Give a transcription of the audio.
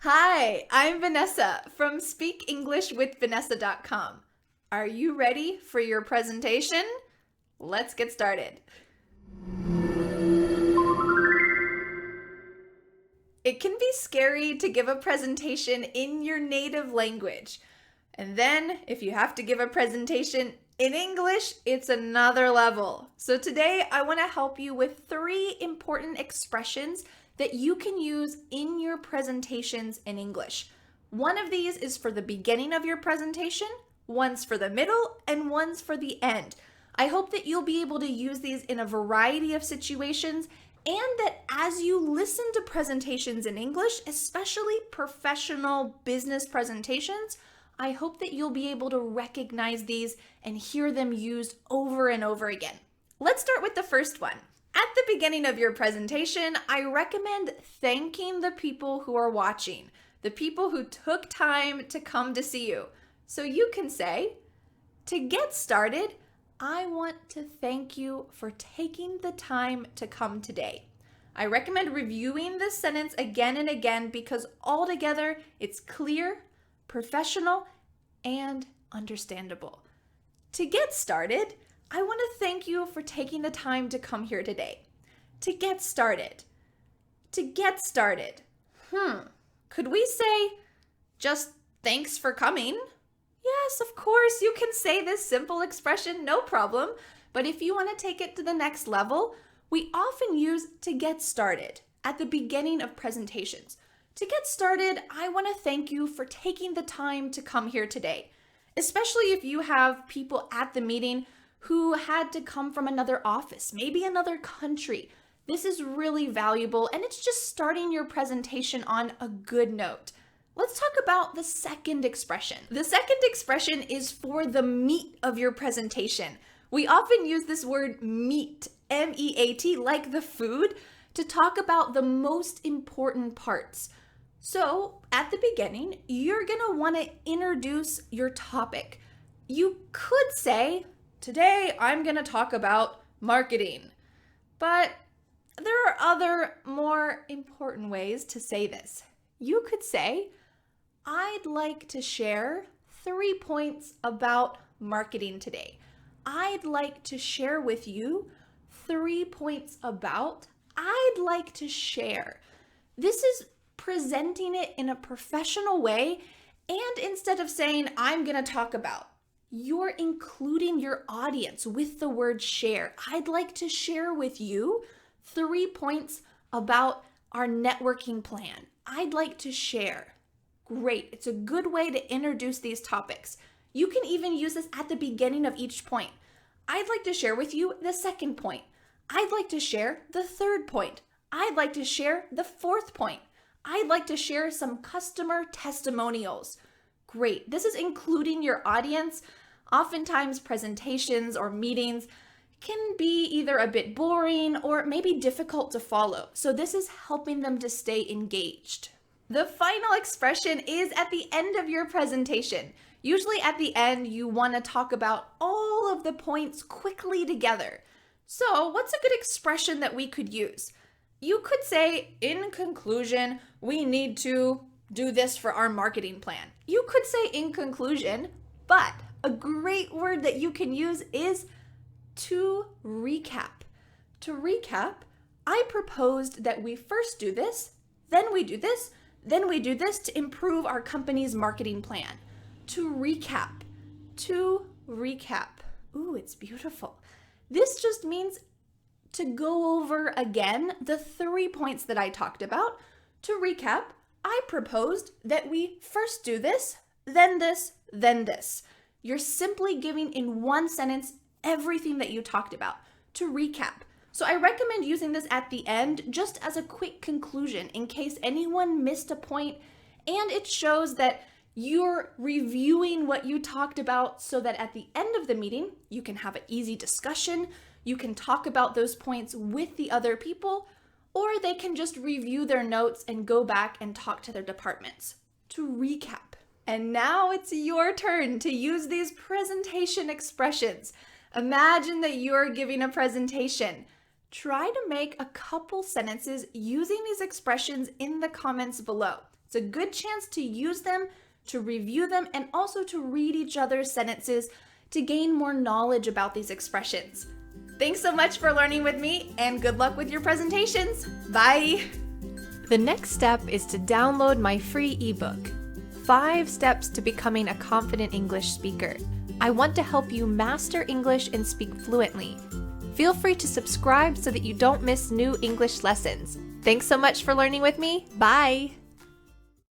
Hi, I'm Vanessa from speakenglishwithvanessa.com. Are you ready for your presentation? Let's get started. It can be scary to give a presentation in your native language. And then, if you have to give a presentation in English, it's another level. So today, I want to help you with 3 important expressions that you can use in your presentations in English. One of these is for the beginning of your presentation, one's for the middle, and one's for the end. I hope that you'll be able to use these in a variety of situations, and that as you listen to presentations in English, especially professional business presentations, I hope that you'll be able to recognize these and hear them used over and over again. Let's start with the first one. At the beginning of your presentation, I recommend thanking the people who are watching, the people who took time to come to see you. So you can say, to get started, I want to thank you for taking the time to come today. I recommend reviewing this sentence again and again because altogether it's clear, professional, and understandable. To get started, I want to thank you for taking the time to come here today. To get started. To get started. Could we say just thanks for coming? Yes, of course, you can say this simple expression, no problem. But if you want to take it to the next level, we often use to get started at the beginning of presentations. To get started, I want to thank you for taking the time to come here today, especially if you have people at the meeting who had to come from another office, maybe another country. This is really valuable, and it's just starting your presentation on a good note. Let's talk about the second expression. The second expression is for the meat of your presentation. We often use this word meat, M-E-A-T, like the food, to talk about the most important parts. So at the beginning, you're gonna wanna introduce your topic. You could say, today I'm gonna talk about marketing, but there are other more important ways to say this. You could say, I'd like to share 3 points about marketing today. I'd like to share with you 3 points about, I'd like to share. This is presenting it in a professional way, and instead of saying, I'm gonna talk about, you're including your audience with the word share. I'd like to share with you 3 points about our networking plan. I'd like to share. Great, it's a good way to introduce these topics. You can even use this at the beginning of each point. I'd like to share with you the second point. I'd like to share the third point. I'd like to share the fourth point. I'd like to share some customer testimonials. Great, this is including your audience. Oftentimes presentations or meetings can be either a bit boring or maybe difficult to follow. So this is helping them to stay engaged. The final expression is at the end of your presentation. Usually at the end, you want to talk about all of the points quickly together. So what's a good expression that we could use? You could say, in conclusion, we need to do this for our marketing plan. You could say in conclusion, but a great word that you can use is to recap. To recap, I proposed that we first do this, then we do this, then we do this to improve our company's marketing plan. To recap. To recap. Ooh, it's beautiful. This just means to go over again the 3 points that I talked about. To recap, I proposed that we first do this, then this, then this. You're simply giving in one sentence everything that you talked about. To recap. So I recommend using this at the end just as a quick conclusion in case anyone missed a point, and it shows that you're reviewing what you talked about so that at the end of the meeting, you can have an easy discussion, you can talk about those points with the other people, or they can just review their notes and go back and talk to their departments. To recap. And now it's your turn to use these presentation expressions. Imagine that you're giving a presentation. Try to make a couple sentences using these expressions in the comments below. It's a good chance to use them, to review them, and also to read each other's sentences to gain more knowledge about these expressions. Thanks so much for learning with me, and good luck with your presentations. Bye! The next step is to download my free ebook, 5 Steps to Becoming a Confident English Speaker. I want to help you master English and speak fluently. Feel free to subscribe so that you don't miss new English lessons. Thanks so much for learning with me. Bye!